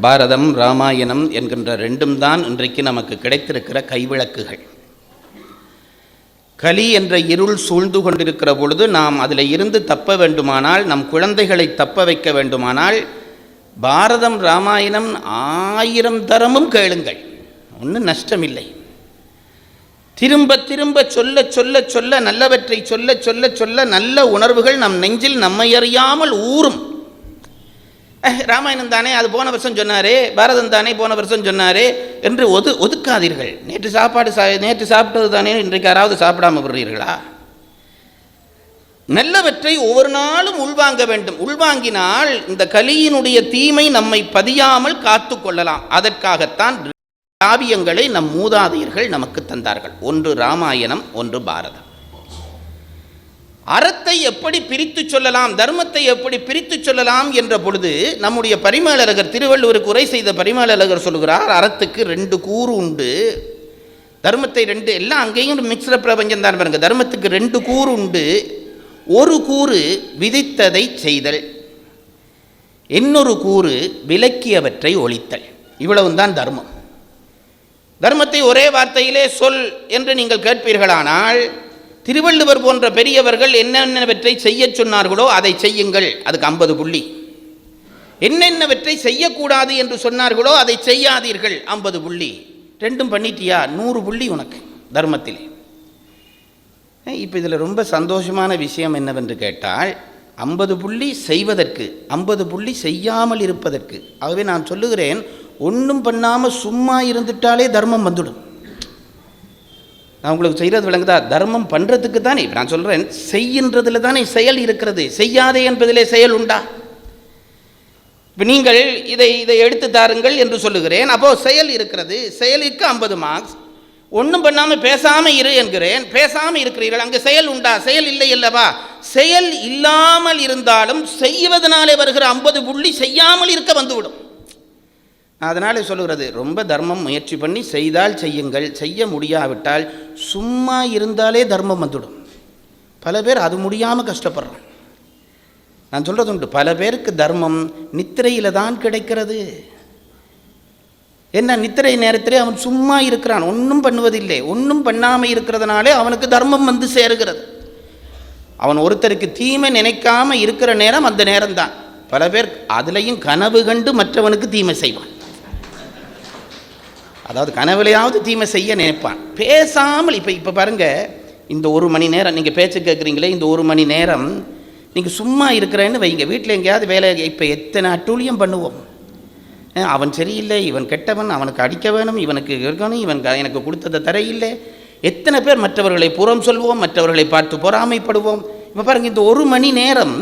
பாரதம் ராமாயணம் என்கின்ற ரெண்டும் தான் இன்றைக்கு நமக்கு கிடைத்திருக்கிற கைவிளக்குகள். கலி என்ற இருள் சூழ்ந்து கொண்டிருக்கிற பொழுது நாம் அதில் இருந்து தப்ப வேண்டுமானால், நம் குழந்தைகளை தப்ப வைக்க வேண்டுமானால் பாரதம் ராமாயணம் 1000 தரமும் கேளுங்கள், ஒன்றும் நஷ்டமில்லை. திரும்ப திரும்ப சொல்ல சொல்ல சொல்ல நல்லவற்றை சொல்ல சொல்ல சொல்ல நல்ல உணர்வுகள் நம் நெஞ்சில் நம்மை அறியாமல் ஊறும். ராமாயணம் தானே, அது போன வருஷம் சொன்னாரே, பாரதம் தானே போன வருஷம் சொன்னாரே என்று ஒதுக்காதீர்கள். நேற்று சாப்பிட்டது தானே இன்றைக்கு யாராவது சாப்பிடாமல் விடுறீர்களா? நல்லவற்றை ஒவ்வொரு நாளும் உள்வாங்க வேண்டும். உள்வாங்கினால் இந்த கலியினுடைய தீமை நம்மை பதியாமல் காத்து கொள்ளலாம். அதற்காகத்தான் காவியங்களை நம் மூதாதையர்கள் நமக்கு தந்தார்கள். ஒன்று ராமாயணம், ஒன்று பாரதம். அறத்தை எப்படி பிரித்து சொல்லலாம், தர்மத்தை எப்படி பிரித்து சொல்லலாம் என்ற பொழுது நம்முடைய பரிமேலழகர், திருவள்ளுவருக்கு உரை செய்த பரிமேலழகர் சொல்கிறார், அறத்துக்கு 2 கூறு உண்டு, தர்மத்தை 2, எல்லாம் அங்கேயும் மிக்சர பிரபஞ்சம் தான் பாருங்க. தர்மத்துக்கு 2 கூறு உண்டு. ஒரு கூறு விதித்ததை செய்தல், இன்னொரு கூறு விலக்கியவற்றை ஒழித்தல். இவ்வளவுதான் தர்மம். தர்மத்தை ஒரே வார்த்தையிலே சொல் என்று நீங்கள் கேட்பீர்களானால், திருவள்ளுவர் போன்ற பெரியவர்கள் என்னென்னவற்றை செய்ய சொன்னார்களோ அதை செய்யுங்கள், அதுக்கு 50 புள்ளி. என்னென்னவற்றை செய்யக்கூடாது என்று சொன்னார்களோ அதை செய்யாதீர்கள், 50 புள்ளி. ரெண்டும் பண்ணிட்டியா 100 புள்ளி உனக்கு தர்மத்திலே. இப்போ இதில் ரொம்ப சந்தோஷமான விஷயம் என்னவென்று கேட்டால், 50 புள்ளி செய்வதற்கு, 50 புள்ளி செய்யாமல் இருப்பதற்கு. ஆகவே நான் சொல்லுகிறேன், ஒன்றும் பண்ணாமல் சும்மா இருந்துட்டாலே தர்மம் வந்துடும். நான் உங்களுக்கு செய்கிறது விளங்குதா? தர்மம் பண்ணுறதுக்கு தானே இப்போ நான் சொல்கிறேன், செய்கின்றதில் தானே செயல் இருக்கிறது, செய்யாதே என்பதிலே செயல் உண்டா? இப்போ நீங்கள் இதை எடுத்து தாருங்கள் என்று சொல்லுகிறேன், அப்போது செயல் இருக்கிறது, செயலுக்கு 50 மார்க்ஸ். ஒன்றும் பண்ணாமல் பேசாமல் இரு என்கிறேன், பேசாமல் இருக்கிறீர்கள், அங்கே செயல் உண்டா? செயல் இல்லை அல்லவா? செயல் இல்லாமல் இருந்தாலும் செய்வதனாலே வருகிற 50 புள்ளி செய்யாமல் இருக்க வந்துவிடும். அதனால சொல்லுகிறது, ரொம்ப தர்மம் முயற்சி பண்ணி செய்தால் செய்யுங்கள், செய்ய முடியாவிட்டால் சும்மா இருந்தாலே தர்மம் வந்துடும். பல பேர் அது முடியாமல் கஷ்டப்படுறான். நான் சொல்கிறது உண்டு, பல பேருக்கு தர்மம் நித்திரையில் தான் கிடைக்கிறது. என்ன, நித்திரை நேரத்திலே அவன் சும்மா இருக்கிறான், ஒன்றும் பண்ணுவதில்லை. ஒன்றும் பண்ணாமல் இருக்கிறதுனாலே அவனுக்கு தர்மம் வந்து சேருகிறது. அவன் ஒருத்தருக்கு தீமை நினைக்காமல் இருக்கிற நேரம் அந்த நேரம்தான். பல பேர் அதுலேயும் கனவு கண்டு மற்றவனுக்கு தீமை செய்வான். அதாவது கனவுலையாவது தீமை செய்ய நினைப்பான், பேசாமல். இப்போ பாருங்கள், இந்த 1 மணி நேரம் நீங்கள் பேச்சு கேட்குறீங்களே, இந்த 1 மணி நேரம் நீங்கள் சும்மா இருக்கிறேன்னு வைங்க, வீட்டில் எங்கேயாவது வேலை. இப்போ எத்தனை அட்டூழியம் பண்ணுவோம். அவன் சரியில்லை, இவன் கெட்டவன், அவனுக்கு அடிக்க வேணும், இவனுக்கு இருக்கணும், இவன் எனக்கு கொடுத்ததை தரையில்லை. எத்தனை பேர் மற்றவர்களை புறம் சொல்வோம், மற்றவர்களை பார்த்து பொறாமைப்படுவோம். இப்போ பாருங்கள், இந்த 1 மணி நேரம்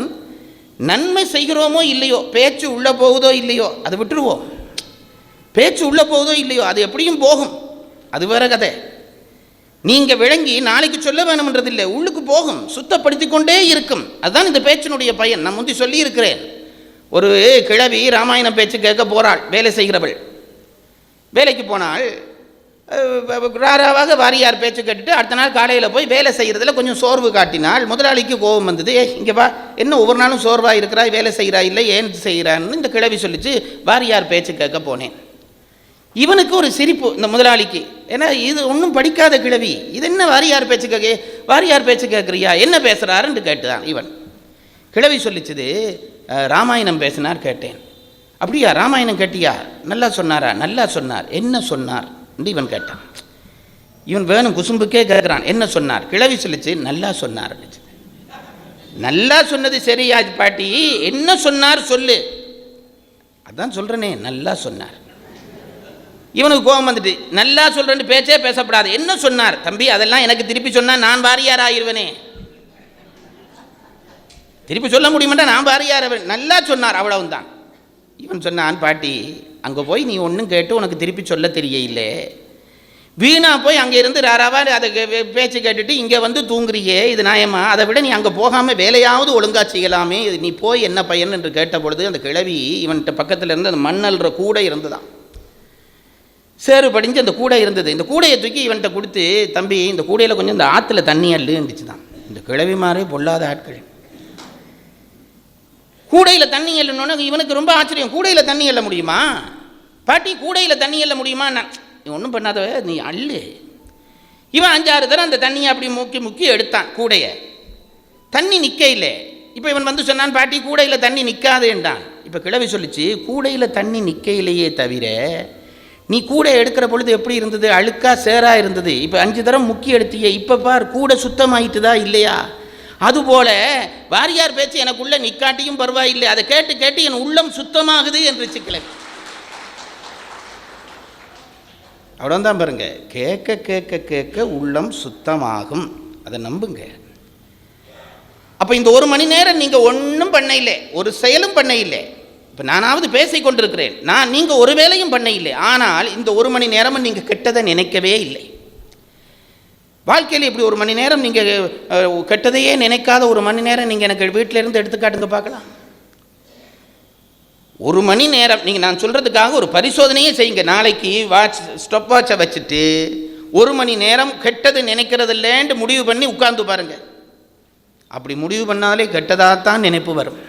நன்மை செய்கிறோமோ இல்லையோ, பேச்சு உள்ளே போகுதோ இல்லையோ அதை விட்டுருவோம். பேச்சு உள்ளே போகுதோ இல்லையோ அது எப்படியும் போகும், அது வேற கதை. நீங்கள் விளங்கி நாளைக்கு சொல்ல வேணும்ன்றதில்லை, உள்ளுக்கு போகும், சுத்தப்படுத்தி கொண்டே இருக்கும். அதுதான் இந்த பேச்சினுடைய பயன். நான் முந்தி சொல்லி இருக்கிறேன், ஒரு கிழவி ராமாயணம் பேச்சு கேட்க போகிறாள், வேலை செய்கிறவள். வேலைக்கு போனால் ராராவாக வாரியார் பேச்சு கேட்டுட்டு அடுத்த நாள் காலையில் போய் வேலை செய்கிறதுல கொஞ்சம் சோர்வு காட்டினால் முதலாளிக்கு கோபம் வந்தது. இங்கே வா, என்ன ஒவ்வொரு நாளும் சோர்வாக இருக்கிறாய், வேலை செய்கிறா இல்லை, ஏன் செய்கிறான்னு இந்த கிழவி சொல்லிச்சு. வாரியார் பேச்சு கேட்க போனேன். இவனுக்கு ஒரு சிரிப்பு, இந்த முதலாளிக்கு. ஏன்னா இது ஒன்றும் படிக்காத கிழவி, இது என்ன வாரியார் பேச்சு வாரியார் பேச்சு கேட்குறியா, என்ன பேசுகிறாருன்னு கேட்டுதான். இவன் கிழவி சொல்லிச்சுது, ராமாயணம் பேசினார் கேட்டேன். அப்படியா, ராமாயணம் கேட்டியா, நல்லா சொன்னாரா? நல்லா சொன்னார். என்ன சொன்னார் என்று இவன் கேட்டான். இவன் வேணும் குசும்புக்கே கேட்குறான், என்ன சொன்னார்? கிழவி சொல்லிச்சு, நல்லா சொன்னார். நல்லா சொன்னது சரியா பாட்டி, என்ன சொன்னார் சொல்லு. அதான் சொல்கிறேனே, நல்லா சொன்னார். இவனுக்கு கோபம் வந்துட்டு, நல்லா சொல்கிறேன்னு பேச்சே பேசப்படாது, என்ன சொன்னார்? தம்பி அதெல்லாம் எனக்கு திருப்பி சொன்னால் நான் வாரியார் ஆகிருவேனே. திருப்பி சொல்ல முடியுமாட்டா, நான் வாரியார். நல்லா சொன்னார், அவ்வளவுதான். இவன் சொன்னான், பாட்டி அங்கே போய் நீ ஒன்றும் கேட்டு உனக்கு திருப்பி சொல்ல தெரியல, வீணா போய் அங்கே இருந்து ராராவா அதை பேச்சு கேட்டுட்டு இங்கே வந்து தூங்குறியே, இது நியாயமா? அதை விட நீ அங்கே போகாமல் வேலையாவது ஒழுங்கா செய்யலாமே, இது நீ போய் என்ன பையன் என்று கேட்ட பொழுது அந்த கிழவி இவன்கிட்ட பக்கத்தில் இருந்து அந்த மண்ணல்ற கூடை இருந்துதான், சேறு படிஞ்சு அந்த கூடை இருந்தது. இந்த கூடையை தூக்கி இவன்கிட்ட கொடுத்து, தம்பி இந்த கூடையில் கொஞ்சம் இந்த ஆற்றுல தண்ணி அள்ளுந்துச்சு தான். இந்த கிழவி மாதிரி பொல்லாத ஆட்கள். கூடையில் தண்ணி எல்லணுன்னு இவனுக்கு ரொம்ப ஆச்சரியம். கூடையில் தண்ணி எல்ல முடியுமா? பாட்டி கூடையில் தண்ணி எல்ல முடியுமா? நான் ஒன்றும் பண்ணாத, நீ அள்ளு. இவன் 5-6 தடவை அந்த தண்ணியை அப்படி முக்கி முக்கி எடுத்தான் கூடையை. தண்ணி நிற்க இல்லை. இப்போ இவன் வந்து சொன்னான், பாட்டி கூடையில் தண்ணி நிற்காதேன்டான். இப்போ கிழவி சொல்லிச்சு, கூடையில் தண்ணி நிற்கையிலேயே தவிர நீ கூடை எடுக்கிற பொழுது எப்படி இருந்தது? அழுக்கா சேராக இருந்தது. இப்போ 5 தடவை முக்கி எடுத்தியே, இப்போ பார் கூடை சுத்தமாயிட்டுதா இல்லையா? அதுபோல வாரியார் பேச்சு எனக்குள்ள நிற்காட்டியும் பரவாயில்லை, அதை கேட்டு கேட்டு என் உள்ளம் சுத்தமாகுது என்று கிழவி. அவ்வளோதான் பாருங்க, கேட்க கேட்க கேட்க உள்ளம் சுத்தமாகும், அதை நம்புங்க. அப்போ இந்த 1 மணி நேரம் நீங்கள் ஒன்றும் பண்ண இல்லை, ஒரு செயலும் பண்ண இல்லை. இப்போ நானாவது பேசி கொண்டிருக்கிறேன், நீங்கள் ஒரு வேலையும் பண்ண இல்லை. ஆனால் இந்த 1 மணி நேரமும் நீங்கள் கெட்டதை நினைக்கவே இல்லை. வாழ்க்கையில் இப்படி 1 மணி நேரம் நீங்கள் கெட்டதையே நினைக்காத 1 மணி நேரம் நீங்கள் எனக்கு வீட்டிலேருந்து எடுத்துக்காட்டுங்க பார்க்கலாம். 1 மணி நேரம் நீங்கள், நான் சொல்கிறதுக்காக ஒரு பரிசோதனையே செய்யுங்க. நாளைக்கு ஸ்டாப் வாட்சை வச்சுட்டு 1 மணி நேரம் கெட்டது நினைக்கிறது இல்லைன்ட்டு முடிவு பண்ணி உட்கார்ந்து பாருங்கள். அப்படி முடிவு பண்ணாலே கெட்டதாக தான் நினைப்பு வரும்.